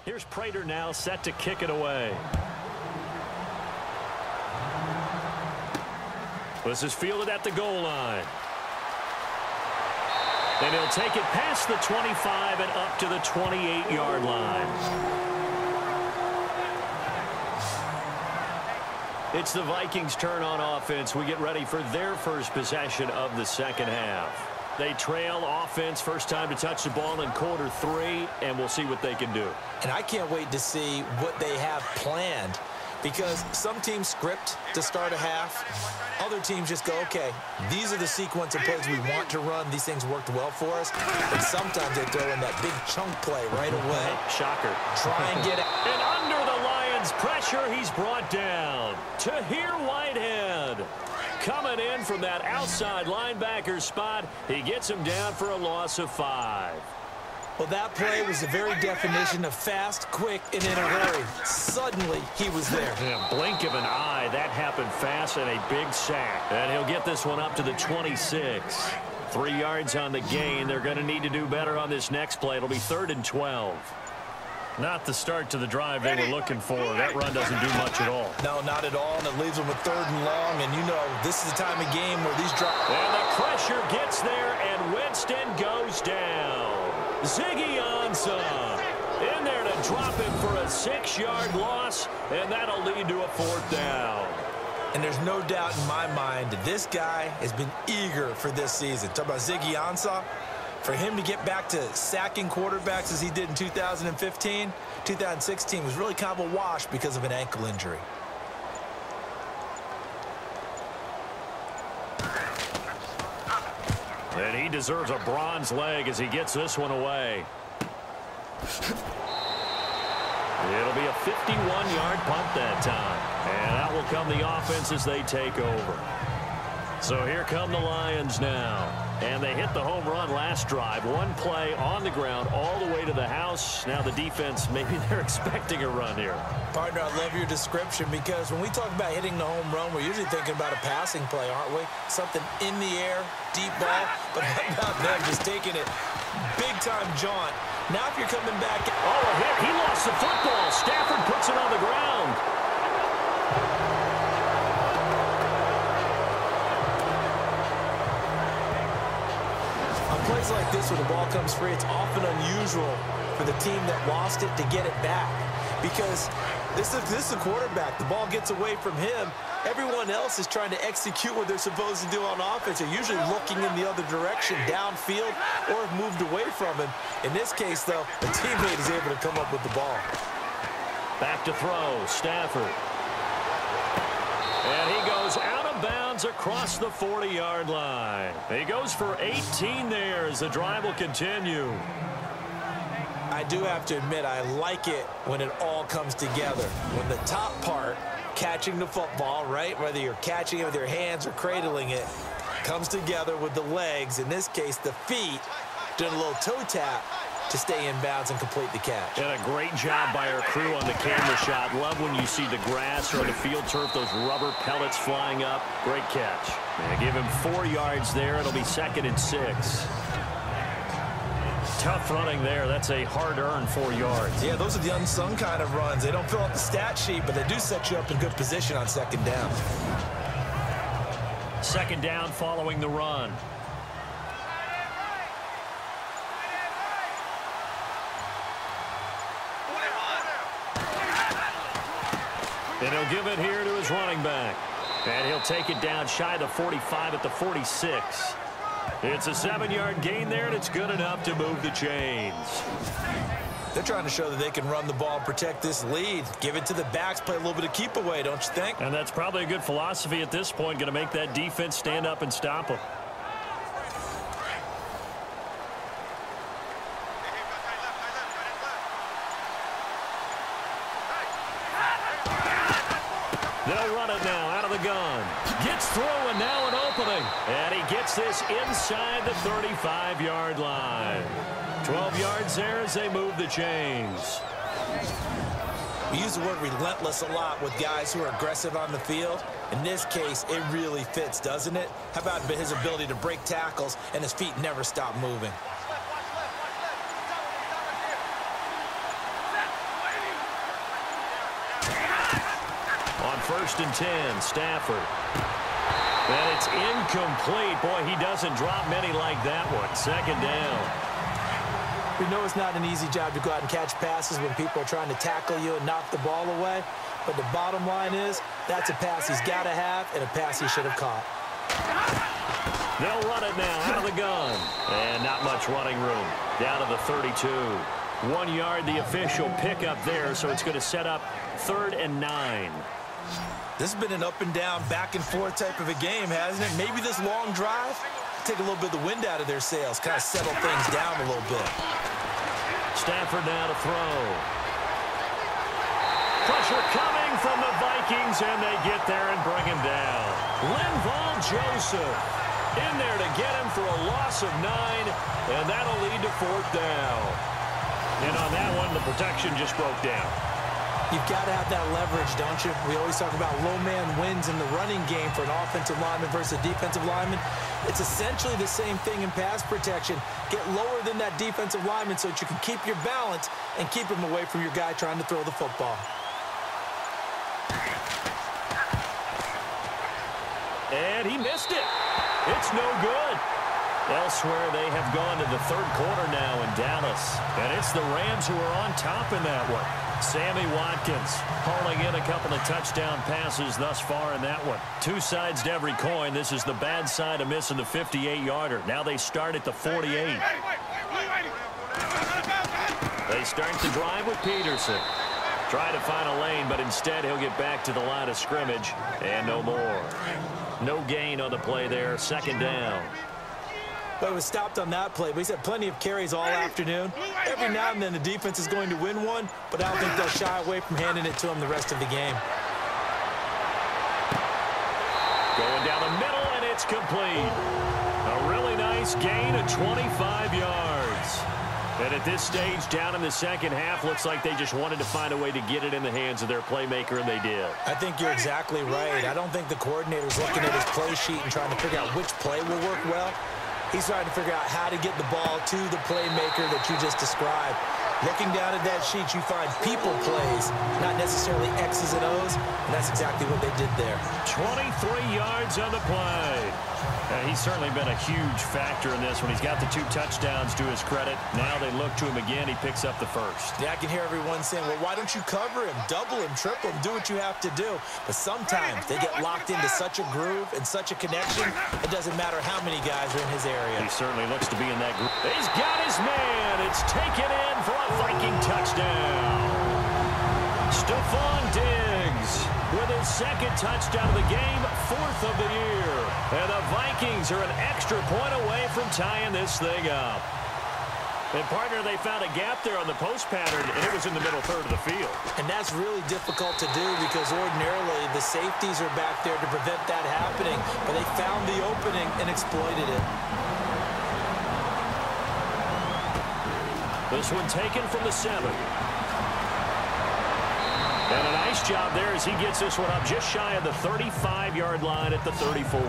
Here's Prater now set to kick it away. This is fielded at the goal line. And he'll take it past the 25 and up to the 28-yard line. It's the Vikings' turn on offense. We get ready for their first possession of the second half. They trail offense, first time to touch the ball in quarter 3, and we'll see what they can do. And I can't wait to see what they have planned, because some teams script to start a half. Other teams just go, okay, these are the sequence of plays we want to run. These things worked well for us. And sometimes they throw in that big chunk play right away. Shocker. Try and get it. And under the Lions' pressure, he's brought down. Tahir Whitehead coming in from that outside linebacker spot. He gets him down for a loss of 5. Well, that play was the very definition of fast, quick, and in a hurry. Suddenly, he was there. Yeah, blink of an eye. That happened fast and a big sack. And he'll get this one up to the 26. 3 yards on the gain. They're going to need to do better on this next play. It'll be 3rd and 12. Not the start to the drive they were looking for. That run doesn't do much at all. No, not at all, and it leaves them with 3rd and long. And you know, this is the time of game where these drives... And the pressure gets there, and Winston goes down. Ziggy Ansah in there to drop him for a 6-yard loss, and that'll lead to a 4th down. And there's no doubt in my mind that this guy has been eager for this season. Talk about Ziggy Ansah. For him to get back to sacking quarterbacks as he did in 2015, 2016 was really kind of a wash because of an ankle injury. And he deserves a bronze leg as he gets this one away. It'll be a 51-yard punt that time. And out will come the offense as they take over. So here come the Lions now. And they hit the home run last drive. One play on the ground all the way to the house. Now the defense, maybe they're expecting a run here. Partner, I love your description, because when we talk about hitting the home run, we're usually thinking about a passing play, aren't we? Something in the air, deep ball. But how about them just taking it big-time jaunt? Now if you're coming back... Oh, a hit. He lost the football. Stafford puts it on the ground. Plays like this where the ball comes free, it's often unusual for the team that lost it to get it back, because this is a quarterback. The ball gets away from him. Everyone else is trying to execute what they're supposed to do on offense. They're usually looking in the other direction, downfield, or have moved away from him. In this case, though, the teammate is able to come up with the ball. Back to throw, Stafford. And he goes out of bounds across the 40-yard line. He goes for 18 there as the drive will continue. I do have to admit, I like it when it all comes together. When the top part, catching the football, right, whether you're catching it with your hands or cradling it, comes together with the legs, in this case the feet, doing a little toe tap to stay in bounds and complete the catch. And a great job by our crew on the camera shot. Love when you see the grass or the field turf, those rubber pellets flying up. Great catch. And give him 4 yards there. It'll be 2nd and 6. Tough running there. That's a hard-earned 4 yards. Yeah, those are the unsung kind of runs. They don't fill up the stat sheet, but they do set you up in good position on 2nd down. 2nd down following the run. And he'll give it here to his running back. And he'll take it down shy of the 45 at the 46. It's a 7-yard gain there, and it's good enough to move the chains. They're trying to show that they can run the ball and protect this lead. Give it to the backs, play a little bit of keep away, don't you think? And that's probably a good philosophy at this point, going to make that defense stand up and stop them. They'll run it now out of the gun. Gets through and now an opening. And he gets this inside the 35-yard line. 12 yards there as they move the chains. We use the word relentless a lot with guys who are aggressive on the field. In this case, it really fits, doesn't it? How about his ability to break tackles and his feet never stop moving? 1st and 10. Stafford. And it's incomplete. Boy, he doesn't drop many like that one. 2nd down. We know it's not an easy job to go out and catch passes when people are trying to tackle you and knock the ball away. But the bottom line is, that's a pass he's got to have and a pass he should have caught. They'll run it now out of the gun. And not much running room. Down to the 32. 1 yard, the official pickup there, so it's going to set up 3rd and 9. This has been an up and down, back and forth type of a game, hasn't it? Maybe this long drive, take a little bit of the wind out of their sails, kind of settle things down a little bit. Stafford now to throw. Pressure coming from the Vikings, and they get there and bring him down. Linval Joseph in there to get him for a loss of 9, and that'll lead to 4th down. And on that one, the protection just broke down. You've got to have that leverage, don't you? We always talk about low man wins in the running game for an offensive lineman versus a defensive lineman. It's essentially the same thing in pass protection. Get lower than that defensive lineman so that you can keep your balance and keep him away from your guy trying to throw the football. And he missed it. It's no good. Elsewhere, they have gone to the 3rd quarter now in Dallas. And it's the Rams who are on top in that one. Sammy Watkins hauling in a couple of touchdown passes thus far in that one. 2 sides to every coin. This is the bad side of missing the 58-yarder. Now they start at the 48. They start the drive with Peterson. Try to find a lane, but instead he'll get back to the line of scrimmage. And no more. No gain on the play there. 2nd down. But it was stopped on that play. But he's had plenty of carries all afternoon. Every now and then the defense is going to win one, but I don't think they'll shy away from handing it to him the rest of the game. Going down the middle, and it's complete. A really nice gain of 25 yards. And at this stage, down in the 2nd half, looks like they just wanted to find a way to get it in the hands of their playmaker, and they did. I think you're exactly right. I don't think the coordinator's looking at his play sheet and trying to figure out which play will work well. He's trying to figure out how to get the ball to the playmaker that you just described. Looking down at that sheet, you find people plays, not necessarily X's and O's, and that's exactly what they did there. 23 yards on the play. He's certainly been a huge factor in this one. He's got the 2 touchdowns to his credit. Now they look to him again. He picks up the 1st. Yeah, I can hear everyone saying, well, why don't you cover him, double him, triple him, do what you have to do. But sometimes they get locked into such a groove and such a connection, it doesn't matter how many guys are in his area. He certainly looks to be in that group. He's got his man. It's taken in for a Viking touchdown. Stephon Diggs with his 2nd touchdown of the game, 4th of the year. And the Vikings are an extra point away from tying this thing up. And, partner, they found a gap there on the post pattern, and it was in the middle 3rd of the field. And that's really difficult to do because ordinarily the safeties are back there to prevent that happening. But they found the opening and exploited it. This one taken from the 7. And a nice job there as he gets this one up just shy of the 35-yard line at the 34.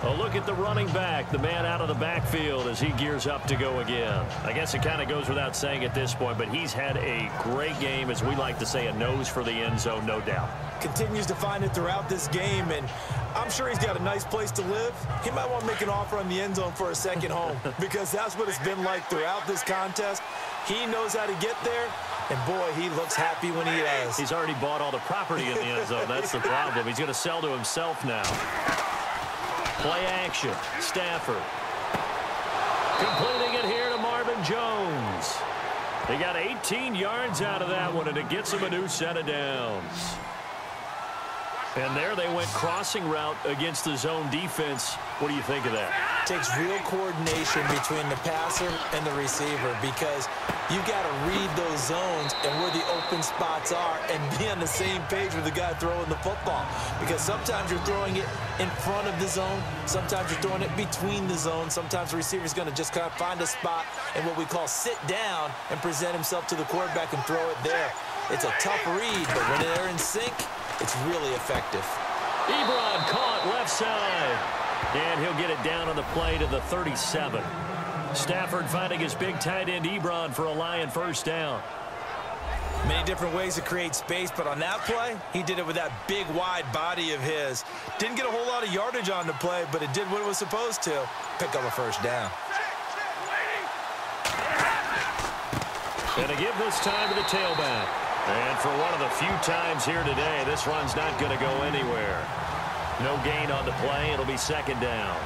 A look at the running back, the man out of the backfield as he gears up to go again. I guess it kind of goes without saying at this point, but he's had a great game, as we like to say, a nose for the end zone, no doubt. Continues to find it throughout this game, and I'm sure he's got a nice place to live. He might want to make an offer on the end zone for a second home because that's what it's been like throughout this contest. He knows how to get there, and boy, he looks happy when he does. He's already bought all the property in the end zone. That's the problem. He's going to sell to himself now. Play action. Stafford. Completing it here to Marvin Jones. They got 18 yards out of that one, and it gets him a new set of downs. And there they went crossing route against the zone defense. What do you think of that? Takes real coordination between the passer and the receiver because you got to read those zones and where the open spots are and be on the same page with the guy throwing the football. Because sometimes you're throwing it in front of the zone. Sometimes you're throwing it between the zones. Sometimes the receiver's going to just kind of find a spot and what we call sit down and present himself to the quarterback and throw it there. It's a tough read, but when they're in sync, it's really effective. Ebron caught left side. And he'll get it down on the play to the 37. Stafford finding his big tight end Ebron for a Lion 1st down. Many different ways to create space, but on that play, he did it with that big, wide body of his. Didn't get a whole lot of yardage on the play, but it did what it was supposed to. Pick up a first down. And to give this time to the tailback. And for one of the few times here today, this run's not going to go anywhere. No gain on the play. It'll be second down.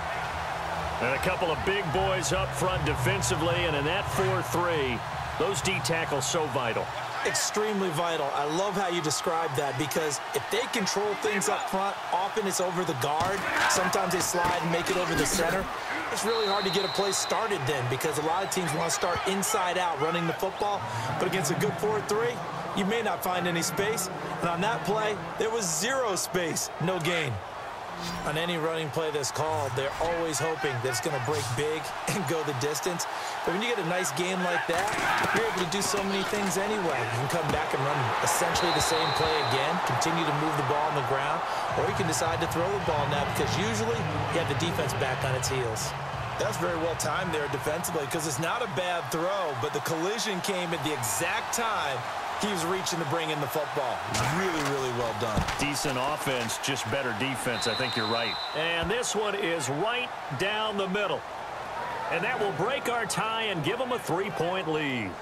And a couple of big boys up front defensively, and in that 4-3, those D tackles so vital. Extremely vital. I love how you describe that, because if they control things up front, often it's over the guard. Sometimes they slide and make it over the center. It's really hard to get a play started then, because a lot of teams want to start inside out running the football. But against a good 4-3, you may not find any space. And on that play, there was zero space, no gain. On any running play that's called, they're always hoping that it's going to break big and go the distance. But when you get a nice game like that, you're able to do so many things anyway. You can come back and run essentially the same play again, continue to move the ball on the ground, or you can decide to throw the ball now, because usually you have the defense back on its heels. That's very well timed there defensively, because it's not a bad throw, but the collision came at the exact time he was reaching to bring in the football. Really, really well done. Decent offense, just better defense. I think you're right. And this one is right down the middle. And that will break our tie and give them a 3-point lead.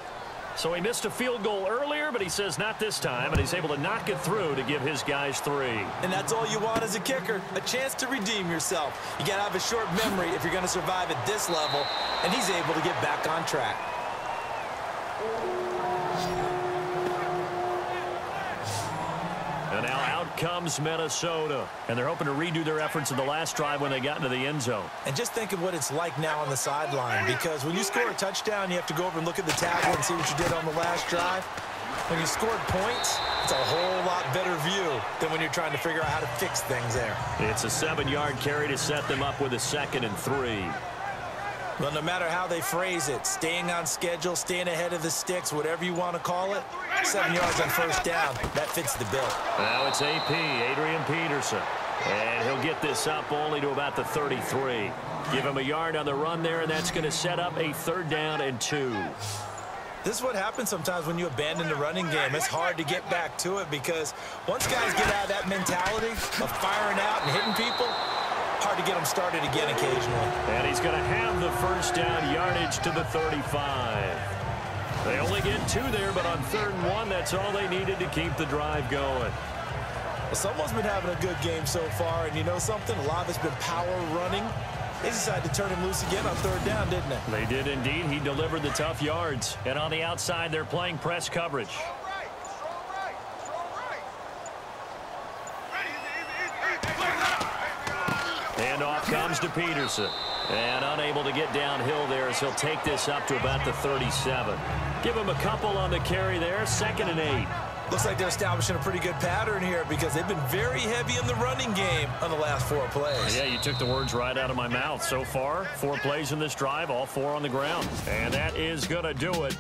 So he missed a field goal earlier, but he says not this time, and he's able to knock it through to give his guys 3. And that's all you want as a kicker, a chance to redeem yourself. You got to have a short memory if you're going to survive at this level, and he's able to get back on track. And now out comes Minnesota. And they're hoping to redo their efforts in the last drive when they got into the end zone. And just think of what it's like now on the sideline, because when you score a touchdown, you have to go over and look at the tablet and see what you did on the last drive. When you scored points, it's a whole lot better view than when you're trying to figure out how to fix things there. It's a 7-yard carry to set them up with a 2nd and 3. Well, no matter how they phrase it, staying on schedule, staying ahead of the sticks, whatever you want to call it, 7 yards on first down, that fits the bill. Now it's AP, Adrian Peterson. And he'll get this up only to about the 33. Give him a yard on the run there, and that's going to set up a 3rd down and 2. This is what happens sometimes when you abandon the running game. It's hard to get back to it, because once guys get out of that mentality of firing out and hitting people, hard to get them started again occasionally. And he's going to have the first down yardage to the 35. They only get 2 there, but on 3rd and 1, that's all they needed to keep the drive going. Well, someone's been having a good game so far, and you know something? A lot of it's been power running. They decided to turn him loose again on 3rd down, didn't they? They did indeed. He delivered the tough yards. And on the outside, they're playing press coverage. Handoff comes to Peterson. And unable to get downhill there as he'll take this up to about the 37. Give him a couple on the carry there. 2nd and 8. Looks like they're establishing a pretty good pattern here, because they've been very heavy in the running game on the last 4 plays. Yeah, you took the words right out of my mouth. So far, 4 plays in this drive, all 4 on the ground. And that is going to do it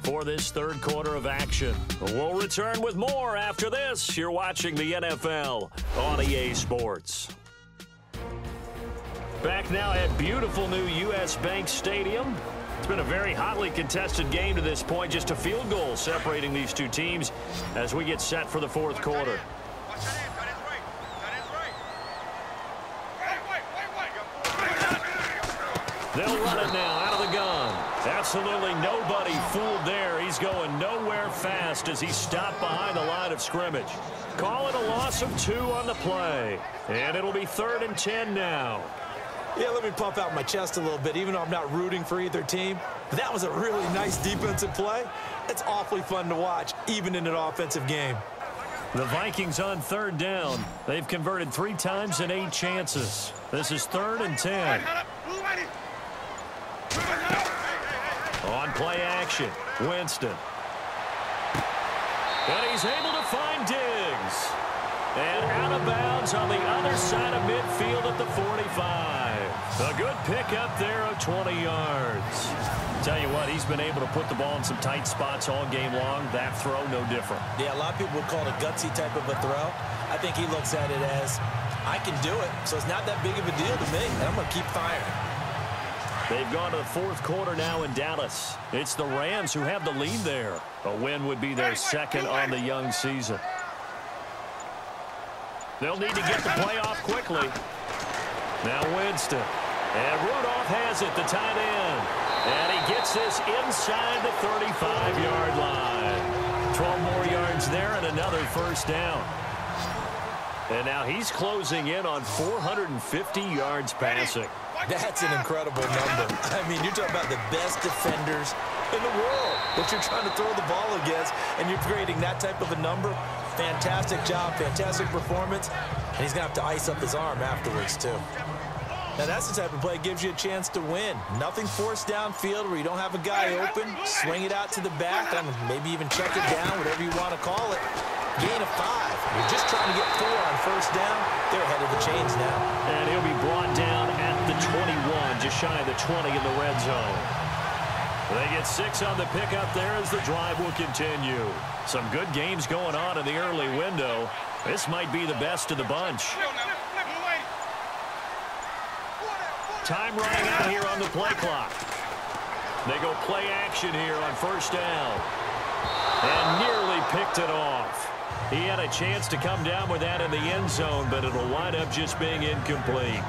for this 3rd quarter of action. We'll return with more after this. You're watching the NFL on EA Sports. Back now at beautiful new U.S. Bank Stadium. It's been a very hotly contested game to this point. Just a field goal separating these two teams as we get set for the 4th quarter. They'll run it now out of the gun. Absolutely nobody fooled there. He's going nowhere fast as he's stopped behind the line of scrimmage. Call it a loss of 2 on the play. And it'll be 3rd and 10 now. Yeah, let me puff out my chest a little bit, even though I'm not rooting for either team. That was a really nice defensive play. It's awfully fun to watch, even in an offensive game. The Vikings on 3rd down. They've converted 3 times in 8 chances. This is 3rd and 10. On play action, Winston. And he's able to find Diggs. And out of bounds on the other side of midfield at the 45. A good pickup there of 20 yards. Tell you what, he's been able to put the ball in some tight spots all game long. That throw, no different. Yeah, a lot of people would call it a gutsy type of a throw. I think he looks at it as, I can do it, so it's not that big of a deal to me, and I'm going to keep firing. They've gone to the fourth quarter now in Dallas. It's the Rams who have the lead there. A win would be their second on the young season. They'll need to get the play off quickly. Now Winston. And Rudolph has it, the tight end. And he gets this inside the 35-yard line. 12 more yards there and another first down. And now he's closing in on 450 yards passing. That's an incredible number. I mean, you're talking about the best defenders in the world that you're trying to throw the ball against, and you're creating that type of a number. Fantastic job, fantastic performance, and he's going to have to ice up his arm afterwards, too. Now, that's the type of play that gives you a chance to win. Nothing forced downfield where you don't have a guy open. Swing it out to the back, maybe even check it down, whatever you want to call it. Gain of 5. You're just trying to get 4 on first down. They're ahead of the chains now. And he'll be brought down at the 21, just shy of the 20 in the red zone. They get 6 on the pickup there as the drive will continue. Some good games going on in the early window. This might be the best of the bunch. Time running out here on the play clock. They go play action here on first down. And nearly picked it off. He had a chance to come down with that in the end zone, but it'll wind up just being incomplete.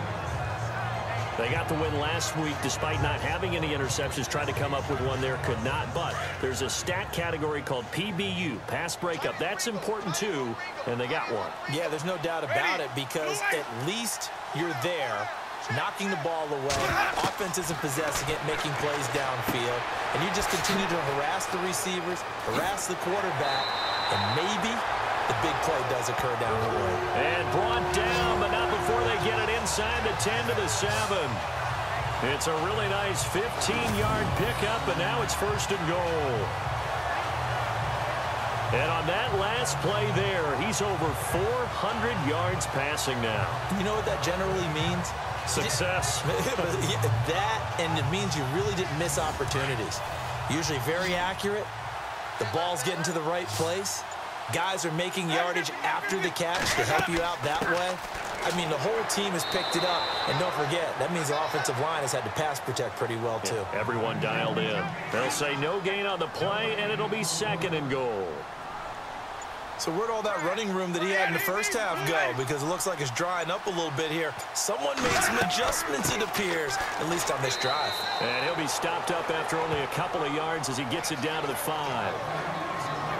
They got the win last week despite not having any interceptions. Tried to come up with one there, could not. But there's a stat category called PBU, pass breakup. That's important too, and they got one. Yeah, there's no doubt about it because at least you're there, knocking the ball away. Offense isn't possessing it, making plays downfield. And you just continue to harass the receivers, harass the quarterback, and maybe the big play does occur down the road. And brought down, but not before they get it inside the 10 to the 7. It's a really nice 15-yard pickup, and now it's first and goal. And on that last play there, he's over 400 yards passing now. You know what that generally means? Success. That, and it means you really didn't miss opportunities. Usually very accurate. The ball's getting to the right place. Guys are making yardage after the catch to help you out that way. I mean, the whole team has picked it up. And don't forget, that means the offensive line has had to pass protect pretty well, too. Yeah, everyone dialed in. They'll say no gain on the play, and it'll be second and goal. So where'd all that running room that he had in the first half go? Because it looks like it's drying up a little bit here. Someone made some adjustments, it appears, at least on this drive. And he'll be stopped up after only a couple of yards as he gets it down to the 5.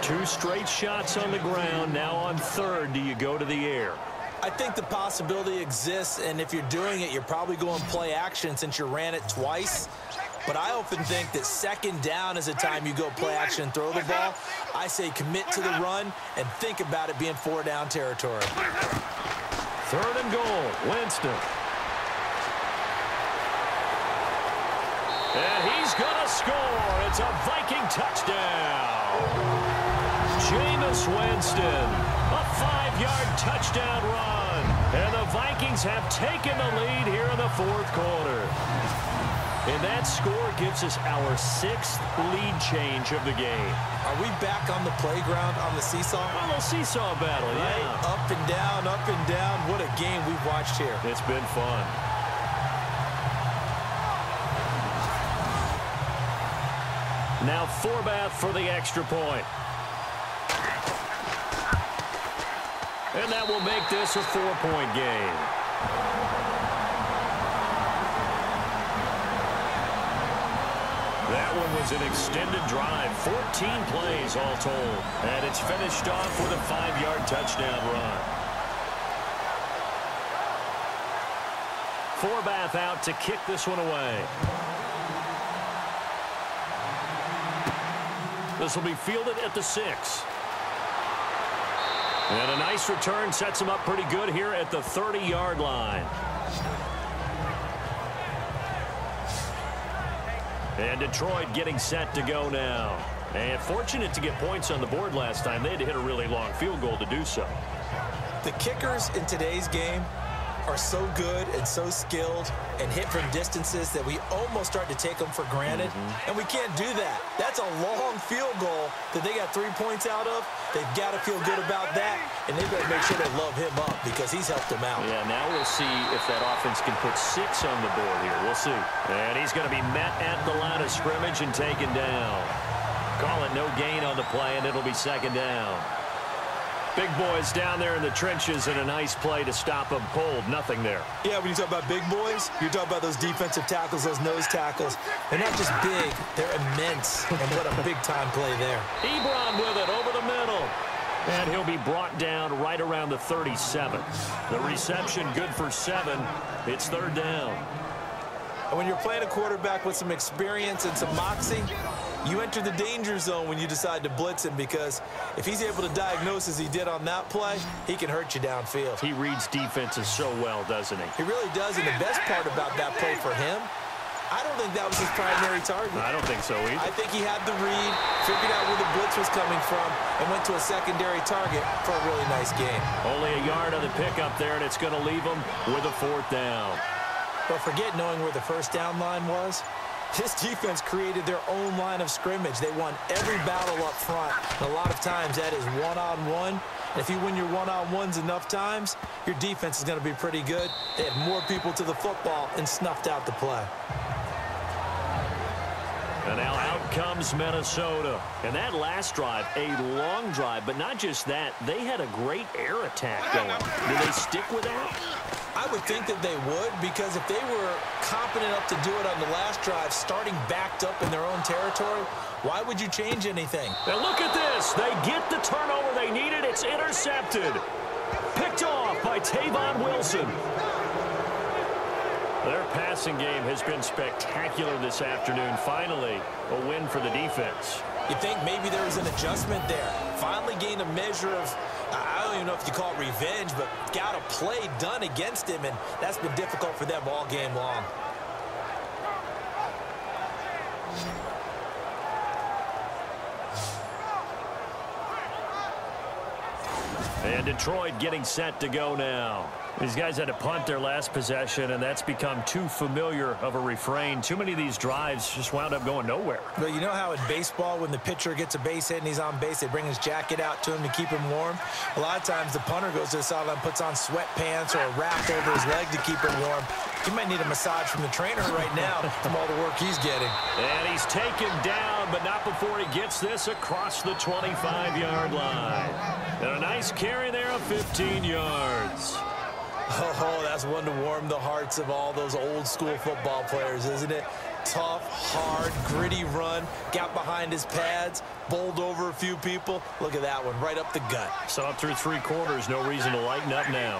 2 straight shots on the ground. Now on third, do you go to the air? I think the possibility exists, and if you're doing it, you're probably going play action since you ran it twice. But I often think that second down is a time you go play action and throw the ball. I say commit to the run and think about it being 4-down territory. Third and goal, Winston. And he's going to score. It's a Viking touchdown. Jameis Winston, a 5-yard touchdown run. And the Vikings have taken the lead here in the fourth quarter. And that score gives us our 6th lead change of the game. Are we back on the playground on the seesaw? A little seesaw battle, right? Yeah. Up and down, up and down. What a game we've watched here. It's been fun. Now Forbath for the extra point. And that will make this a 4-point game. That one was an extended drive, 14 plays all told. And it's finished off with a 5-yard touchdown run. Forbath out to kick this one away. This will be fielded at the 6. And a nice return sets him up pretty good here at the 30-yard line. And Detroit getting set to go now. And fortunate to get points on the board last time. They had to hit a really long field goal to do so. The kickers in today's game are so good and so skilled and hit from distances that we almost start to take them for granted, and we can't do that. That's a long field goal that they got 3 points out of. They've got to feel good about that, and they've got to make sure they love him up because he's helped them out. Yeah, now we'll see if that offense can put 6 on the board here. We'll see. And he's going to be met at the line of scrimmage and taken down. Call it no gain on the play, and it'll be second down. Big boys down there in the trenches, and a nice play to stop them cold. Nothing there. Yeah, when you talk about big boys, you're talking about those defensive tackles, those nose tackles. They're not just big, they're immense. And what a big-time play there. Ebron with it over the middle. And he'll be brought down right around the 37. The reception good for 7. It's third down. And when you're playing a quarterback with some experience and some moxie, you enter the danger zone when you decide to blitz him, because if he's able to diagnose as he did on that play, he can hurt you downfield. He reads defenses so well, doesn't he? He really does, and the best part about that play for him, I don't think that was his primary target. I don't think so either. I think he had the read, figured out where the blitz was coming from, and went to a secondary target for a really nice game. Only a yard on the pickup there, and it's going to leave him with a fourth down. But forget knowing where the first down line was. This defense created their own line of scrimmage. They won every battle up front. And a lot of times that is one-on-one. And if you win your one-on-ones enough times, your defense is going to be pretty good. They had more people to the football and snuffed out the play. And now out comes Minnesota. And that last drive, a long drive, but not just that, they had a great air attack going. Do they stick with that? I would think that they would, because if they were competent enough to do it on the last drive, starting backed up in their own territory, why would you change anything? And look at this. They get the turnover they needed. It's intercepted. Picked off by Tavon Wilson. Their passing game has been spectacular this afternoon. Finally, a win for the defense. You think maybe there was an adjustment there. Finally gained a measure of, I don't even know if you call it revenge, but got a play done against him, and that's been difficult for them all game long. And Detroit getting set to go now. These guys had to punt their last possession, and that's become too familiar of a refrain. Too many of these drives just wound up going nowhere. But you know how in baseball, when the pitcher gets a base hit and he's on base, they bring his jacket out to him to keep him warm? A lot of times the punter goes to the sideline, puts on sweatpants or a wrap over his leg to keep him warm. He might need a massage from the trainer right now from all the work he's getting. And he's taken down, but not before he gets this across the 25-yard line. And a nice carry there of 15 yards. Oh, that's one to warm the hearts of all those old-school football players, isn't it? Tough, hard, gritty run, got behind his pads, bowled over a few people. Look at that one, right up the gut. Saw it through 3 quarters, no reason to lighten up now.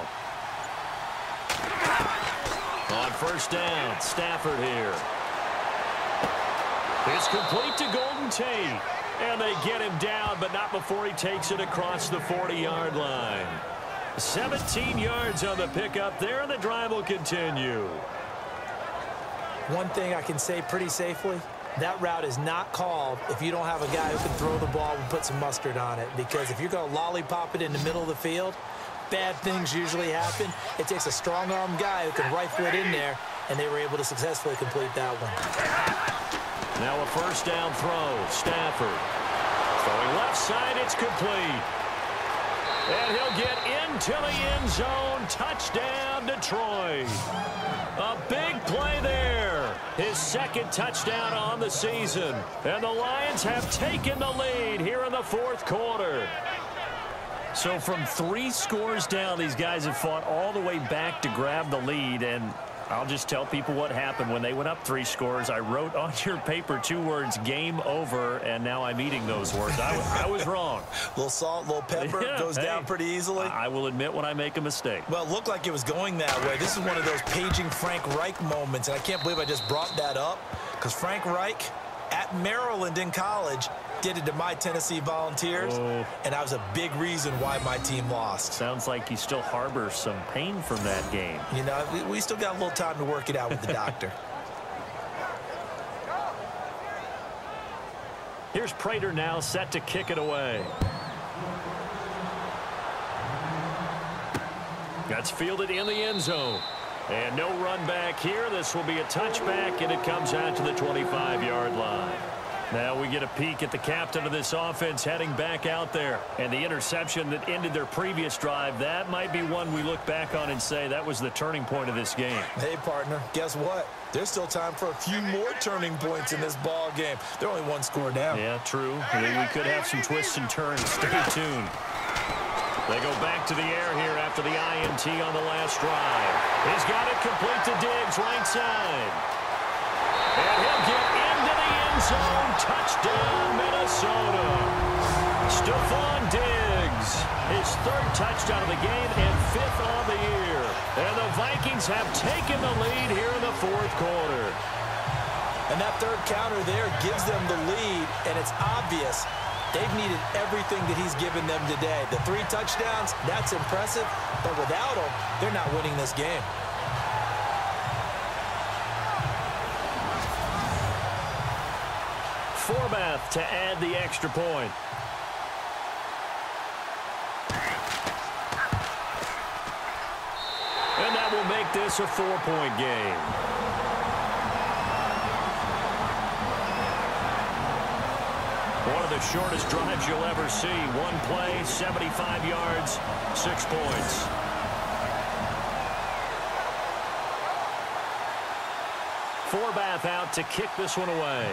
On first down, Stafford here. It's complete to Golden Tate. And they get him down, but not before he takes it across the 40-yard line. 17 yards on the pickup there, and the drive will continue. One thing I can say pretty safely, that route is not called if you don't have a guy who can throw the ball and put some mustard on it. Because if you're going to lollipop it in the middle of the field, bad things usually happen. It takes a strong-arm guy who can rifle it in there, and they were able to successfully complete that one. Now a first down throw, Stafford. Throwing left side, it's complete. And he'll get into the end zone. Touchdown, Detroit. A big play there. His second touchdown on the season. And the Lions have taken the lead here in the fourth quarter. So from 3 scores down, these guys have fought all the way back to grab the lead. And I'll just tell people what happened when they went up 3 scores. I wrote on your paper 2 words, game over, and now I'm eating those words. I was wrong. A little salt, a little pepper, goes down pretty easily. I will admit when I make a mistake. Well, it looked like it was going that way. This is one of those paging Frank Reich moments, and I can't believe I just brought that up, because Frank Reich at Maryland in college did it to my Tennessee Volunteers, and that was a big reason why my team lost. Sounds like you still harbor some pain from that game. You know, we still got a little time to work it out with the doctor. Here's Prater now set to kick it away. That's fielded in the end zone. And no run back here. This will be a touchback, and it comes out to the 25-yard line. Now we get a peek at the captain of this offense heading back out there. And the interception that ended their previous drive, that might be one we look back on and say that was the turning point of this game. Hey, partner, guess what? There's still time for a few more turning points in this ball game. They're only one score down. Yeah, true. We could have some twists and turns. Stay tuned. They go back to the air here after the INT on the last drive. He's got it complete to Diggs, right side. And he'll get into the end zone. Touchdown, Minnesota. Stephon Diggs, his third touchdown of the game and fifth on the year. And the Vikings have taken the lead here in the fourth quarter. And that third counter there gives them the lead, and it's obvious they've needed everything that he's given them today. The 3 touchdowns, that's impressive, but without him, they're not winning this game. Forbath to add the extra point. And that will make this a 4-point game. One of the shortest drives you'll ever see. One play, 75 yards, 6 points. Forbath out to kick this one away.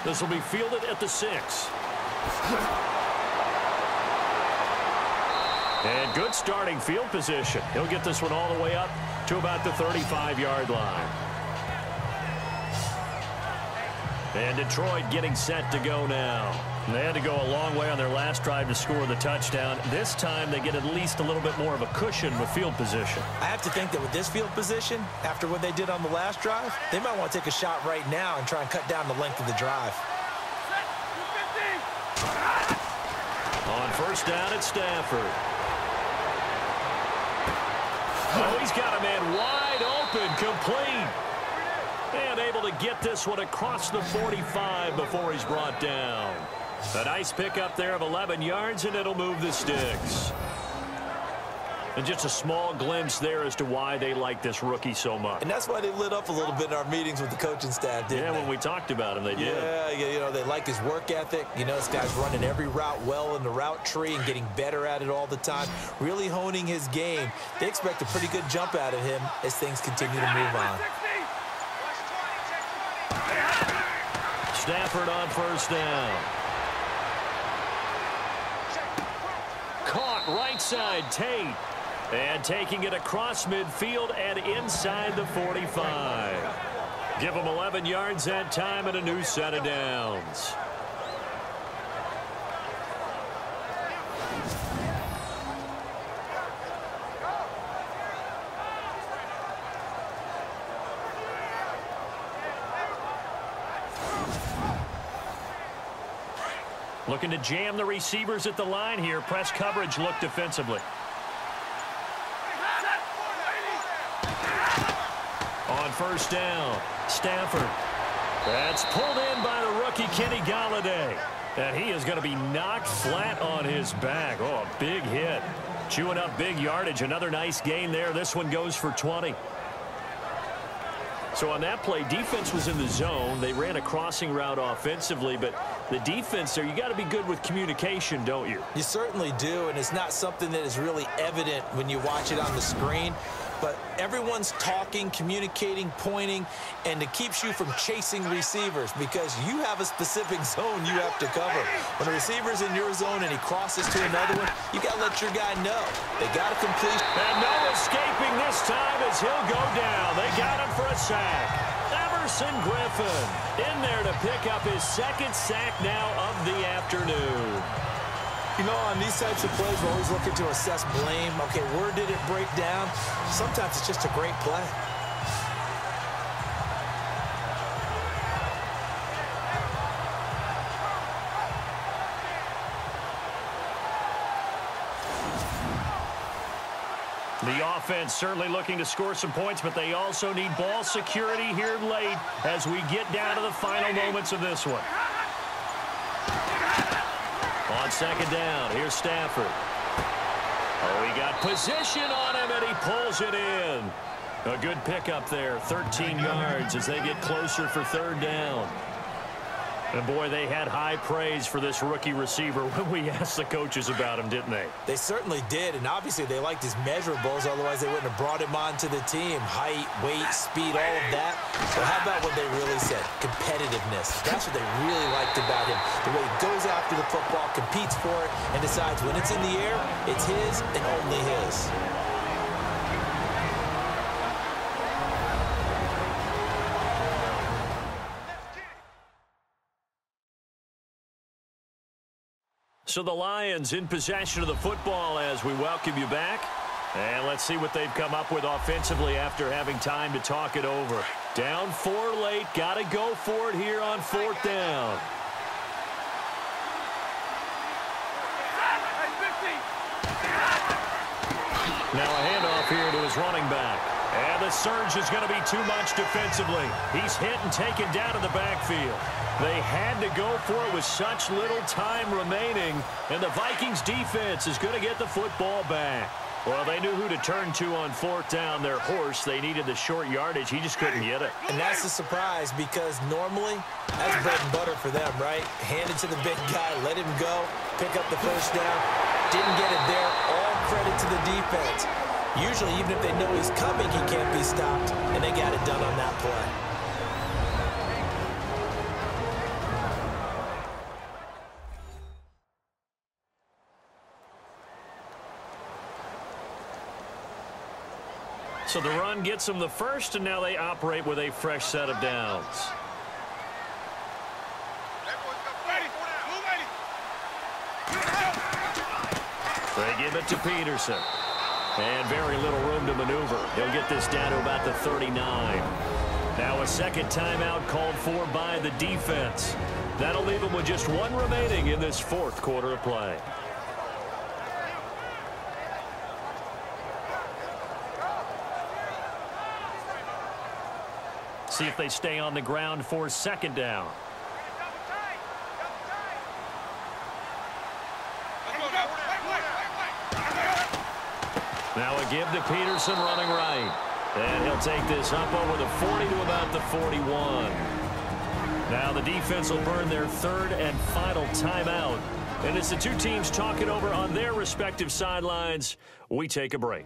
This will be fielded at the 6. And good starting field position. He'll get this one all the way up to about the 35-yard line. And Detroit getting set to go now. They had to go a long way on their last drive to score the touchdown. This time they get at least a little bit more of a cushion with field position. I have to think that with this field position, after what they did on the last drive, they might want to take a shot right now and try and cut down the length of the drive. On first down, it's Stafford. Oh, he's got a man wide open, complete. And able to get this one across the 45 before he's brought down. A nice pickup there of 11 yards, and it'll move the sticks. And just a small glimpse there as to why they like this rookie so much. And that's why they lit up a little bit in our meetings with the coaching staff, didn't they? When we talked about him, they did. Yeah, you know, they like his work ethic. You know, this guy's running every route well in the route tree and getting better at it all the time, really honing his game. They expect a pretty good jump out of him as things continue to move on. Stafford on first down. Caught right side, Tate. And taking it across midfield and inside the 45. Give him 11 yards that time and a new set of downs. Looking to jam the receivers at the line here. Press coverage look defensively. On first down, Stafford. That's pulled in by the rookie Kenny Golladay. And he is going to be knocked flat on his back. Oh, a big hit. Chewing up big yardage. Another nice gain there. This one goes for 20. So on that play, defense was in the zone. They ran a crossing route offensively, but the defense there, you got to be good with communication, don't you? You certainly do, and it's not something that is really evident when you watch it on the screen. But everyone's talking, communicating, pointing, and it keeps you from chasing receivers because you have a specific zone you have to cover. When a receiver's in your zone and he crosses to another one, you got to let your guy know. They got to complete. And no escaping this time as he'll go down. They got him for a sack. Everson Griffin in there to pick up his second sack now of the afternoon. You know, on these types of plays, we're always looking to assess blame. Okay, where did it break down? Sometimes it's just a great play. The offense certainly looking to score some points, but they also need ball security here late as we get down to the final moments of this one. On On second down, here's Stafford. Oh, he got position on him, and he pulls it in. A good pickup there, 13 yards as they get closer for third down. And, boy, they had high praise for this rookie receiver when we asked the coaches about him, didn't they? They certainly did, and obviously they liked his measurables. Otherwise, they wouldn't have brought him onto the team. Height, weight, speed, all of that. But how about what they really said? Competitiveness. That's what they really liked about him. The way he goes after the football, competes for it, and decides when it's in the air, it's his and only his. So the Lions in possession of the football as we welcome you back. And let's see what they've come up with offensively after having time to talk it over. Down 4 late. Got to go for it here on fourth down. Now a handoff here to his running back. And the surge is going to be too much defensively. He's hit and taken down in the backfield. They had to go for it with such little time remaining, and the Vikings defense is going to get the football back. Well, they knew who to turn to on fourth down. Their horse, they needed the short yardage. He just couldn't get it. And that's a surprise because normally that's bread and butter for them, right? Hand it to the big guy, let him go, pick up the first down. Didn't get it there. All credit to the defense. Usually, even if they know he's coming, he can't be stopped, and they got it done on that play. So the run gets them the first, and now they operate with a fresh set of downs. They give it to Peterson. And very little room to maneuver. He'll get this down to about the 39. Now a second timeout called for by the defense. That'll leave them with just one remaining in this fourth quarter of play. See if they stay on the ground for second down. Now a give to Peterson running right. And he'll take this up over the 40 to about the 41. Now the defense will burn their third and final timeout. And as the two teams talk it over on their respective sidelines, we take a break.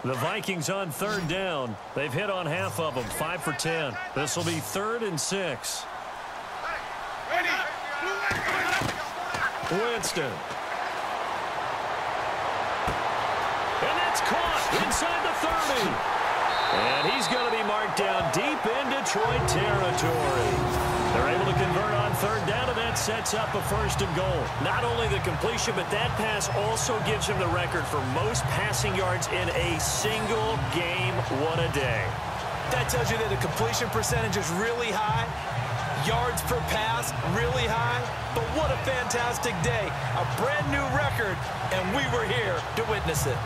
The Vikings on third down. They've hit on half of them, 5 for 10. This will be 3rd and 6. Winston. And that's caught inside the 30. And he's going to be marked down deep in Detroit territory. They're able to convert on third down, and that sets up a 1st and goal. Not only the completion, but that pass also gives him the record for most passing yards in a single game. What a day. That tells you that the completion percentage is really high. Yards per pass, really high. But what a fantastic day. A brand new record, and we were here to witness it.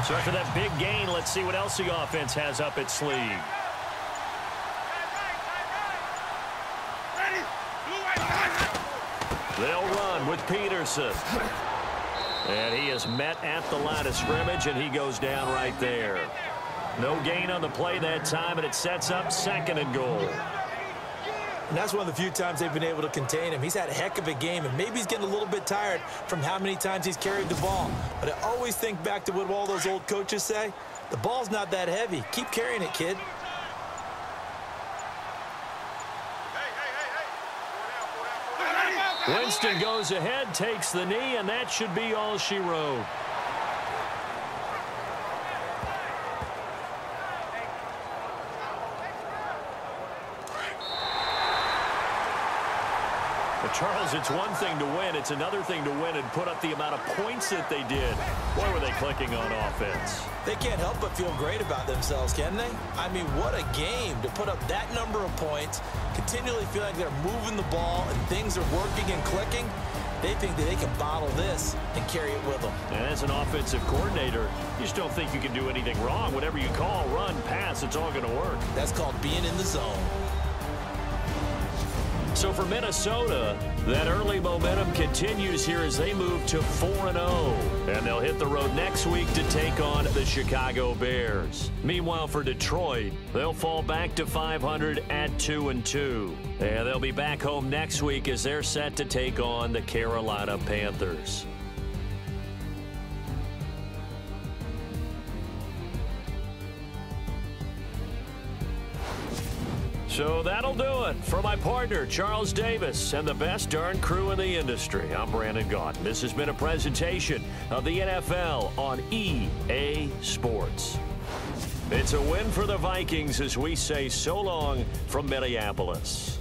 So after that big gain, let's see what else the offense has up its sleeve. They'll run with Peterson. And he is met at the line of scrimmage, and he goes down right there. No gain on the play that time, and it sets up 2nd and goal. And that's one of the few times they've been able to contain him. He's had a heck of a game, and maybe he's getting a little bit tired from how many times he's carried the ball. But I always think back to what all those old coaches say. The ball's not that heavy. Keep carrying it, kid. Winston goes ahead, takes the knee, and that should be all she wrote. But Charles, it's one thing to win. It's another thing to win and put up the amount of points that they did. Boy, were they clicking on offense. They can't help but feel great about themselves, can they? I mean, what a game to put up that number of points, continually feel like they're moving the ball and things are working and clicking. They think that they can bottle this and carry it with them. And as an offensive coordinator, you just don't think you can do anything wrong. Whatever you call, run, pass, it's all going to work. That's called being in the zone. So for Minnesota, that early momentum continues here as they move to 4-0. And they'll hit the road next week to take on the Chicago Bears. Meanwhile, for Detroit, they'll fall back to 500 at 2-2. And they'll be back home next week as they're set to take on the Carolina Panthers. So that'll do it for my partner, Charles Davis, and the best darn crew in the industry. I'm Brandon Gaudin. This has been a presentation of the NFL on EA Sports. It's a win for the Vikings as we say so long from Minneapolis.